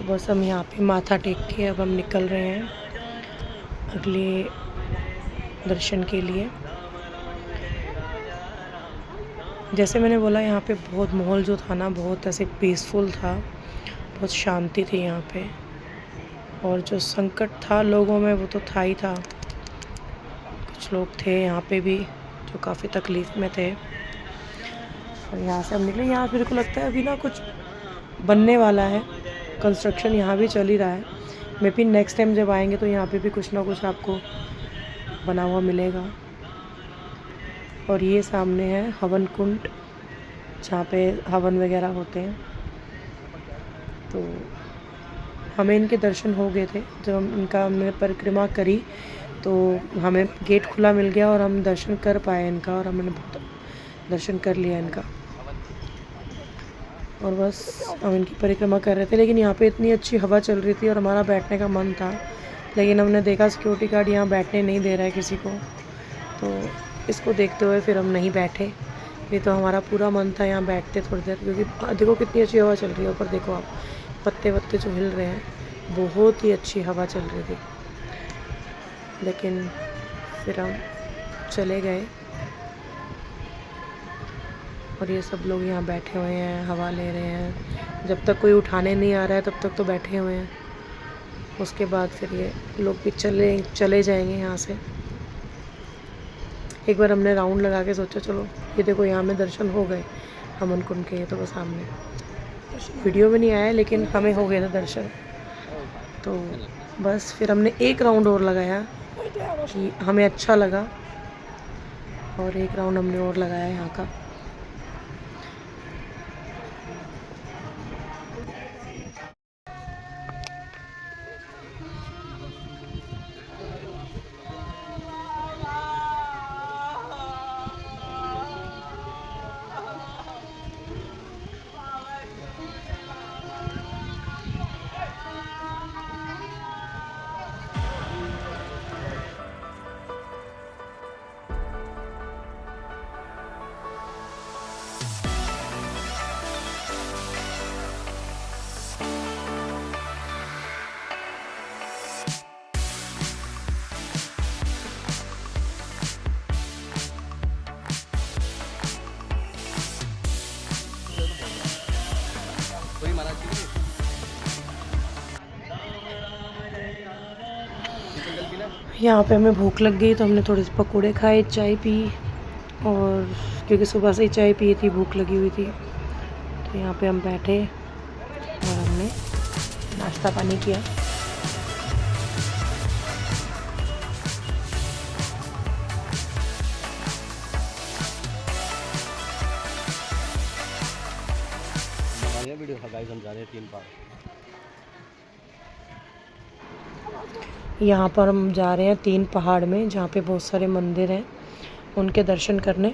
बस हम यहाँ पे माथा टेक के अब हम निकल रहे हैं अगले दर्शन के लिए। जैसे मैंने बोला, यहाँ पे बहुत माहौल जो था ना, बहुत ऐसे पीसफुल था, बहुत शांति थी यहाँ पे। और जो संकट था लोगों में वो तो था ही था। कुछ लोग थे यहाँ पे भी जो काफ़ी तकलीफ़ में थे। और यहाँ से हम निकले। यहाँ मेरे को लगता है अभी ना कुछ बनने वाला है, कंस्ट्रक्शन यहाँ भी चल ही रहा है। मे बी नेक्स्ट टाइम जब आएंगे तो यहाँ पे भी कुछ ना कुछ आपको बना हुआ मिलेगा। और ये सामने है हवन कुंड, जहाँ पे हवन वगैरह होते हैं। तो हमें इनके दर्शन हो गए थे। जब हमने परिक्रमा करी तो हमें गेट खुला मिल गया और हम दर्शन कर पाए इनका, और हमने बहुत दर्शन कर लिया इनका। और बस हम इनकी परिक्रमा कर रहे थे, लेकिन यहाँ पे इतनी अच्छी हवा चल रही थी और हमारा बैठने का मन था, लेकिन हमने देखा सिक्योरिटी गार्ड यहाँ बैठने नहीं दे रहा है किसी को। तो इसको देखते हुए फिर हम नहीं बैठे। नहीं तो हमारा पूरा मन था यहाँ बैठते थोड़ी देर, क्योंकि देखो कितनी अच्छी हवा चल रही है। ऊपर देखो आप, पत्ते वत्ते जो हिल रहे हैं, बहुत ही अच्छी हवा चल रही थी। लेकिन फिर हम चले गए और ये सब लोग यहाँ बैठे हुए हैं, हवा ले रहे हैं। जब तक कोई उठाने नहीं आ रहा है तब तक तो बैठे हुए हैं। उसके बाद फिर ये लोग भी चले जाएंगे यहाँ से। एक बार हमने राउंड लगा के सोचा चलो, ये देखो यहाँ में दर्शन हो गए हवन कुंड के। ये तो बस सामने वीडियो में नहीं आया, लेकिन हमें हो गए थे दर्शन। तो बस फिर हमने एक राउंड और लगाया कि हमें अच्छा लगा, और एक राउंड हमने और लगाया यहाँ का। यहाँ पे हमें भूख लग गई तो हमने थोड़े से पकोड़े खाए, चाय पी। और क्योंकि सुबह से ही चाय पी थी, भूख लगी हुई थी, तो यहाँ पे हम बैठे और हमने नाश्ता पानी किया। वीडियो गाइस, हम जा रहे हैं 3 पहाड़। यहाँ पर हम जा रहे हैं 3 पहाड़ में, जहाँ पे बहुत सारे मंदिर हैं, उनके दर्शन करने।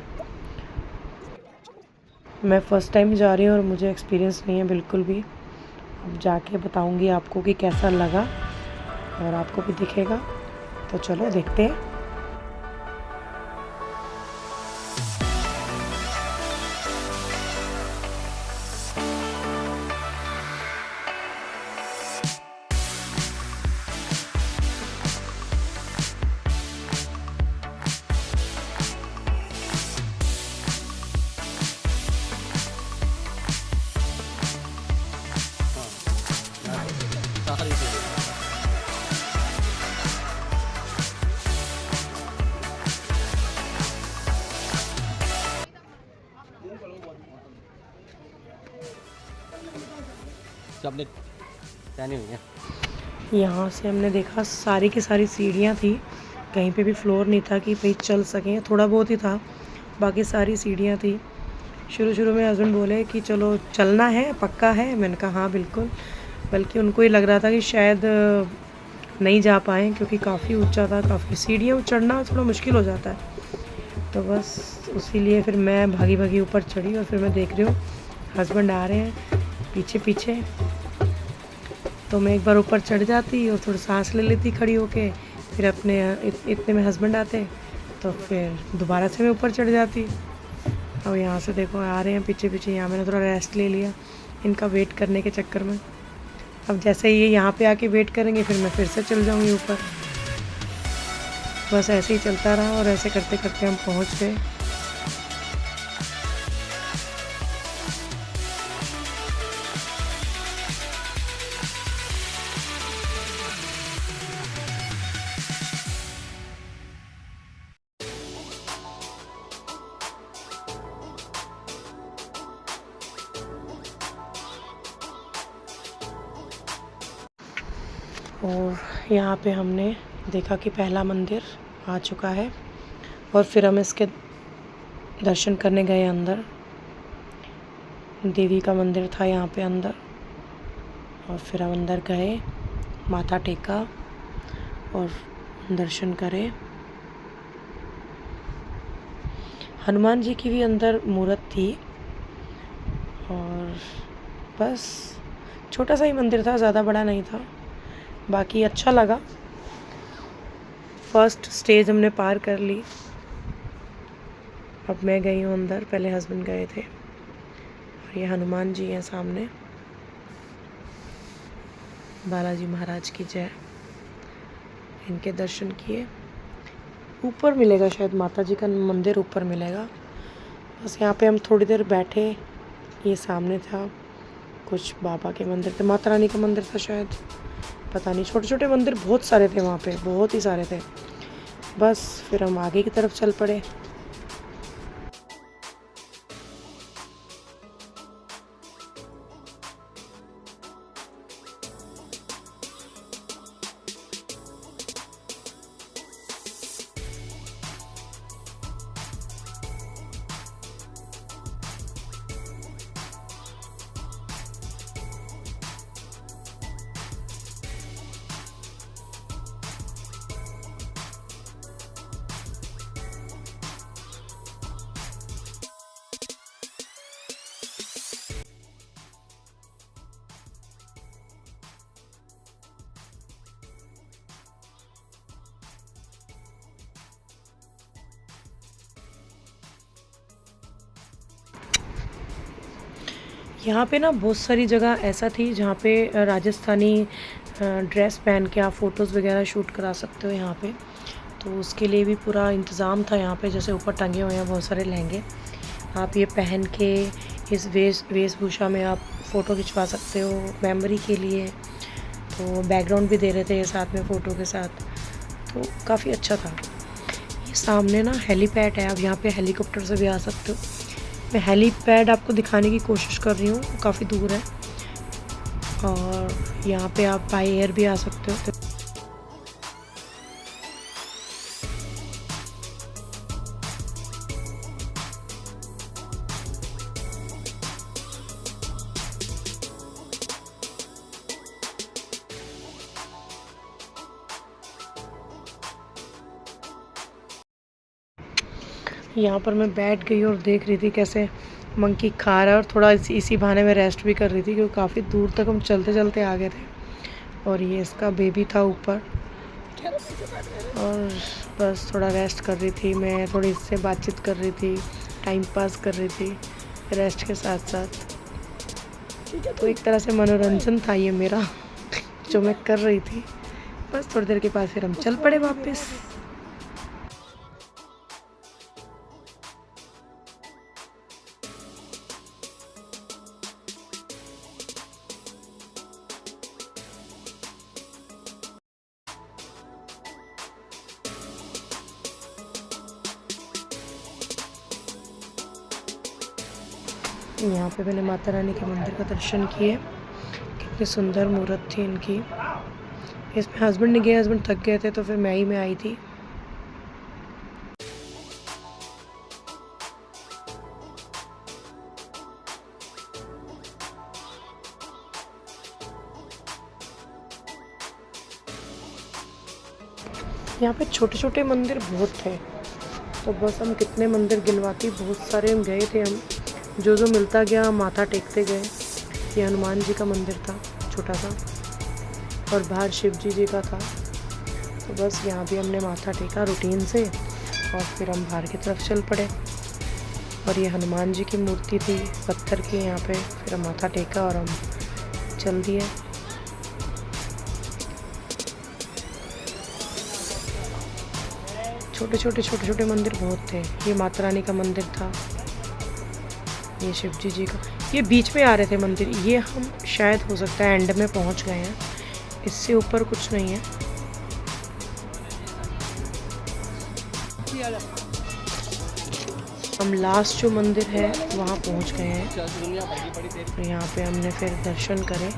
मैं फ़र्स्ट टाइम जा रही हूँ और मुझे एक्सपीरियंस नहीं है बिल्कुल भी। अब जाके बताऊँगी आपको कि कैसा लगा, और आपको भी दिखेगा। तो चलो देखते हैं। आपने नहीं हुई है। यहाँ से हमने देखा सारी की सारी सीढ़ियाँ थी, कहीं पे भी फ्लोर नहीं था कि भाई चल सकें, थोड़ा बहुत ही था, बाकी सारी सीढ़ियाँ थी। शुरू में हस्बैंड बोले कि चलो चलना है, पक्का है? मैंने कहा हाँ बिल्कुल। बल्कि उनको ही लग रहा था कि शायद नहीं जा पाएँ, क्योंकि काफ़ी ऊंचा था, काफ़ी सीढ़ियाँ चढ़ना थोड़ा मुश्किल हो जाता है। तो बस उसी लिए फिर मैं भागी ऊपर चढ़ी, और फिर मैं देख रही हूँ हस्बैंड आ रहे हैं पीछे। तो मैं एक बार ऊपर चढ़ जाती और थोड़ी सांस ले लेती खड़ी होके, फिर अपने इतने में हस्बैंड आते, तो फिर दोबारा से मैं ऊपर चढ़ जाती। और यहाँ से देखो आ रहे हैं पीछे। यहाँ मैंने थोड़ा रेस्ट ले लिया इनका वेट करने के चक्कर में। अब जैसे ये यहाँ पे आके वेट करेंगे फिर मैं फिर से चल जाऊँगी ऊपर। बस ऐसे ही चलता रहा और ऐसे करते करते हम पहुँच गए। और यहाँ पे हमने देखा कि पहला मंदिर आ चुका है और फिर हम इसके दर्शन करने गए अंदर। देवी का मंदिर था यहाँ पे अंदर और फिर हम अंदर गए, माथा टेका और दर्शन करे। हनुमान जी की भी अंदर मूर्त थी और बस छोटा सा ही मंदिर था, ज़्यादा बड़ा नहीं था। बाकी अच्छा लगा। फर्स्ट स्टेज हमने पार कर ली। अब मैं गई हूँ अंदर, पहले हस्बैंड गए थे। और ये हनुमान जी हैं सामने। बालाजी महाराज की जय। इनके दर्शन किए। ऊपर मिलेगा शायद, माता जी का मंदिर ऊपर मिलेगा। बस यहाँ पे हम थोड़ी देर बैठे। ये सामने था कुछ बाबा के मंदिर थे, माता रानी का मंदिर था शायद, पता नहीं। छोटे छोटे मंदिर बहुत सारे थे वहाँ पे, बहुत ही सारे थे। बस फिर हम आगे की तरफ चल पड़े। यहाँ पे ना बहुत सारी जगह ऐसा थी जहाँ पे राजस्थानी ड्रेस पहन के आप फ़ोटोज़ वगैरह शूट करा सकते हो यहाँ पे। तो उसके लिए भी पूरा इंतज़ाम था यहाँ पे। जैसे ऊपर टंगे हुए हैं बहुत सारे लहंगे, आप ये पहन के इस वेशभूषा में आप फ़ोटो खिंचवा सकते हो मेमोरी के लिए। तो बैकग्राउंड भी दे रहे थे साथ में फ़ोटो के साथ, तो काफ़ी अच्छा था। ये सामने ना हेलीपैड है, आप यहाँ पे हेलीकॉप्टर से भी आ सकते हो। मैं हेलीपैड आपको दिखाने की कोशिश कर रही हूँ, काफ़ी दूर है। और यहाँ पे आप बाय एयर भी आ सकते हो। यहाँ पर मैं बैठ गई और देख रही थी कैसे मंकी खा रहा है, और थोड़ा इसी बहाने में रेस्ट भी कर रही थी क्योंकि काफ़ी दूर तक हम चलते चलते आ गए थे। और ये इसका बेबी था ऊपर, और बस थोड़ा रेस्ट कर रही थी मैं, थोड़ी इससे बातचीत कर रही थी, टाइम पास कर रही थी रेस्ट के साथ साथ। तो एक तरह से मनोरंजन था ये मेरा जो मैं कर रही थी। बस थोड़ी देर के बाद फिर हम चल पड़े वापस। यहाँ पे मैंने माता रानी के मंदिर का दर्शन किए। कितनी सुंदर मूर्त थी इनकी। इसमें हस्बैंड नहीं गए, हस्बैंड थक गए थे तो फिर मैं ही में आई थी। यहाँ पे छोटे छोटे मंदिर बहुत थे, तो बस हम कितने मंदिर गिनवाती, बहुत सारे हम गए थे। हम जो जो मिलता गया माथा टेकते गए। ये हनुमान जी का मंदिर था छोटा सा, और बाहर शिव जी का था। तो बस यहाँ भी हमने माथा टेका रूटीन से, और फिर हम बाहर की तरफ चल पड़े। और ये हनुमान जी की मूर्ति थी पत्थर की यहाँ पे, फिर हम माथा टेका और हम चल दिए। छोटे छोटे मंदिर बहुत थे। ये माता रानी का मंदिर था, ये शिव जी का, ये बीच में आ रहे थे मंदिर। ये हम शायद हो सकता है एंड में पहुंच गए हैं, इससे ऊपर कुछ नहीं है। हम लास्ट जो मंदिर है वहाँ पहुँच गए हैं, तो यहाँ पे हमने फिर दर्शन करे।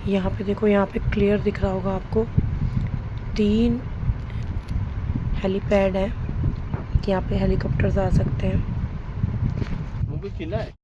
यहाँ पे देखो, यहाँ पे क्लियर दिख रहा होगा आपको, 3 हेलीपैड है कि यहाँ पे हेलीकॉप्टर आ सकते हैं। वो भी किला है।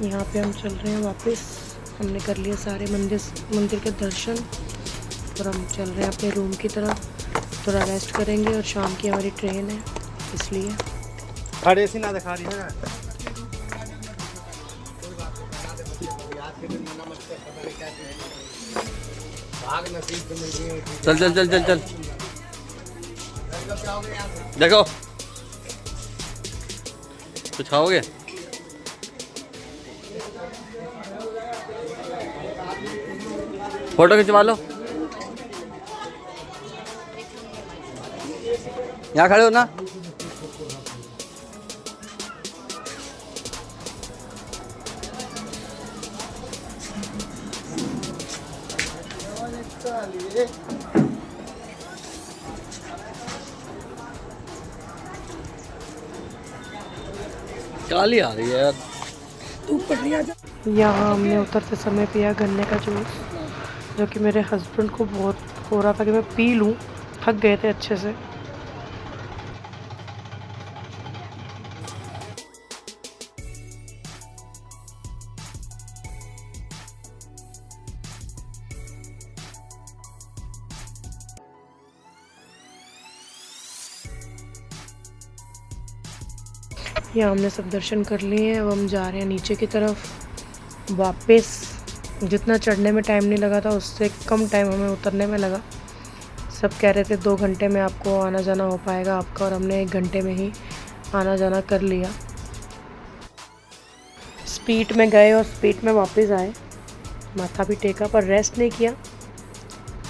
यहाँ पे हम चल रहे हैं वापस। हमने कर लिए सारे मंदिर के दर्शन और हम चल रहे हैं अपने रूम की तरफ। थोड़ा रेस्ट करेंगे और शाम की हमारी ट्रेन है, इसलिए। अरे ऐसी ना दिखा रही है। चल चल चल चल चल देखो कुछ खाओगे? फोटो खिंचवा लो। यहाँ खड़े हो ना। काली आ रही है यार, धूप पड़ रही है। यहाँ हमने उतरते समय पिया गन्ने का जूस, जो कि मेरे हस्बैंड को बहुत हो रहा था कि मैं पी लूँ, थक गए थे अच्छे से। यहाँ हमने सब दर्शन कर लिए हैं। अब हम जा रहे हैं नीचे की तरफ वापस। जितना चढ़ने में टाइम नहीं लगा था, उससे कम टाइम हमें उतरने में लगा। सब कह रहे थे 2 घंटे में आपको आना जाना हो पाएगा आपका, और हमने 1 घंटे में ही आना जाना कर लिया। स्पीड में गए और स्पीड में वापस आए। माथा भी टेका पर रेस्ट नहीं किया।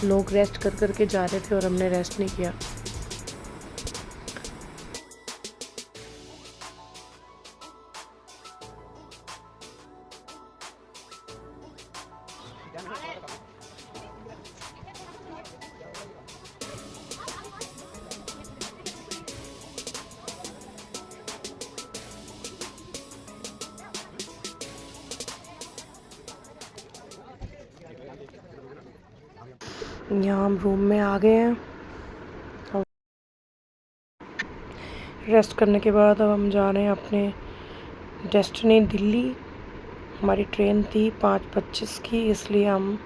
लोग रेस्ट कर कर के जा रहे थे और हमने रेस्ट नहीं किया। यहाँ हम रूम में आ गए हैं। और रेस्ट करने के बाद अब हम जा रहे हैं अपने डेस्टिनी दिल्ली। हमारी ट्रेन थी 5:25 की, इसलिए हम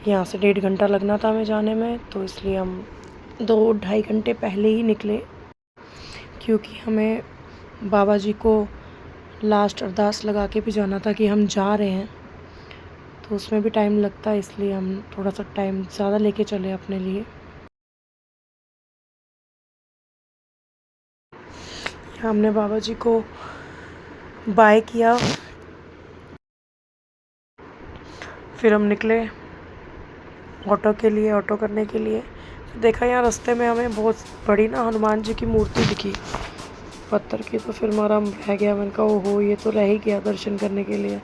यहाँ से 1.5 घंटा लगना था हमें जाने में, तो इसलिए हम 2-2.5 घंटे पहले ही निकले, क्योंकि हमें बाबा जी को लास्ट अरदास लगा के भी जाना था कि हम जा रहे हैं, तो उसमें भी टाइम लगता है, इसलिए हम थोड़ा सा टाइम ज़्यादा लेके चले अपने लिए। हमने बाबा जी को बाय किया, फिर हम निकले ऑटो के लिए, ऑटो करने के लिए। देखा यहाँ रास्ते में हमें बहुत बड़ी ना हनुमान जी की मूर्ति दिखी पत्थर की, तो फिर हमारा रह गया। मैंने कहा ओहो, ये तो रह ही गया दर्शन करने के लिए।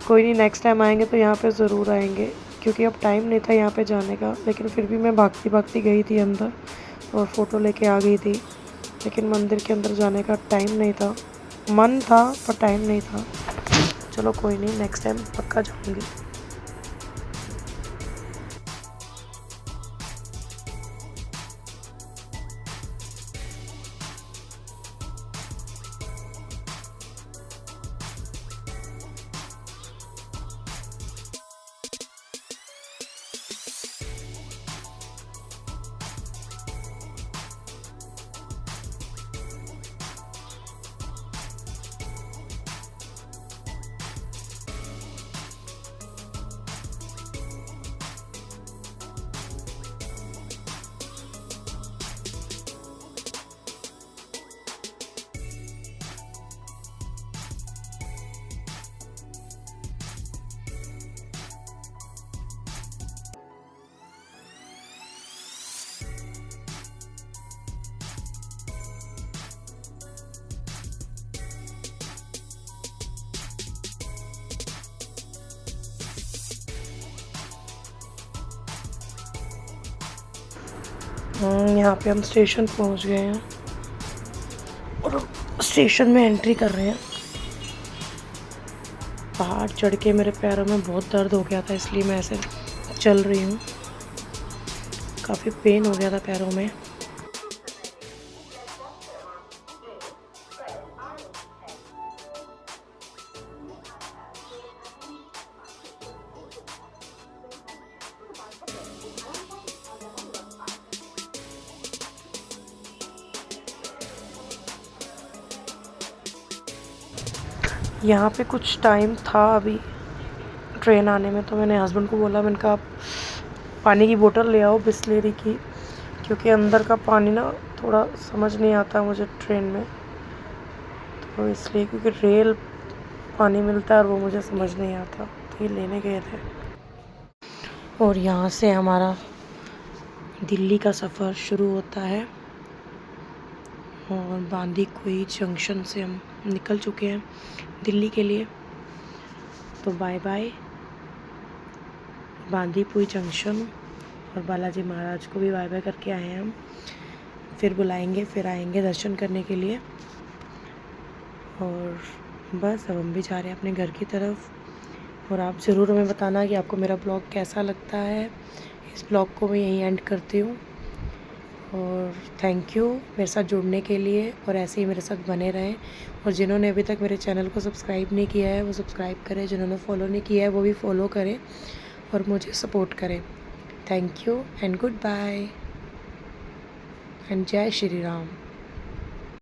कोई नहीं, नेक्स्ट टाइम आएंगे तो यहाँ पे ज़रूर आएंगे, क्योंकि अब टाइम नहीं था यहाँ पे जाने का। लेकिन फिर भी मैं भागती भागती गई थी अंदर और फ़ोटो लेके आ गई थी, लेकिन मंदिर के अंदर जाने का टाइम नहीं था। मन था पर टाइम नहीं था। चलो कोई नहीं, नेक्स्ट टाइम पक्का जाऊँगी। यहाँ पे हम स्टेशन पहुँच गए हैं और स्टेशन में एंट्री कर रहे हैं। पहाड़ चढ़ के मेरे पैरों में बहुत दर्द हो गया था, इसलिए मैं ऐसे चल रही हूँ। काफ़ी पेन हो गया था पैरों में। यहाँ पे कुछ टाइम था अभी ट्रेन आने में, तो मैंने हस्बैंड को बोला, मैंने कहा आप पानी की बोतल ले आओ बिस्लेरी की, क्योंकि अंदर का पानी ना थोड़ा समझ नहीं आता मुझे ट्रेन में, तो इसलिए, क्योंकि रेल पानी मिलता है और वो मुझे समझ नहीं आता, तो ये लेने गए थे। और यहाँ से हमारा दिल्ली का सफ़र शुरू होता है और बांदीकुई जंक्शन से हम निकल चुके हैं दिल्ली के लिए। तो बाय बाय बांदीकुई जंक्शन, और बालाजी महाराज को भी बाय बाय करके आए हैं हम। फिर बुलाएंगे, फिर आएंगे दर्शन करने के लिए। और बस अब हम भी जा रहे हैं अपने घर की तरफ। और आप ज़रूर हमें बताना कि आपको मेरा ब्लॉग कैसा लगता है। इस ब्लॉग को मैं यहीं एंड करती हूँ। और थैंक यू मेरे साथ जुड़ने के लिए, और ऐसे ही मेरे साथ बने रहें। और जिन्होंने अभी तक मेरे चैनल को सब्सक्राइब नहीं किया है वो सब्सक्राइब करें, जिन्होंने फॉलो नहीं किया है वो भी फॉलो करें और मुझे सपोर्ट करें। Thank you and goodbye and जय श्री राम।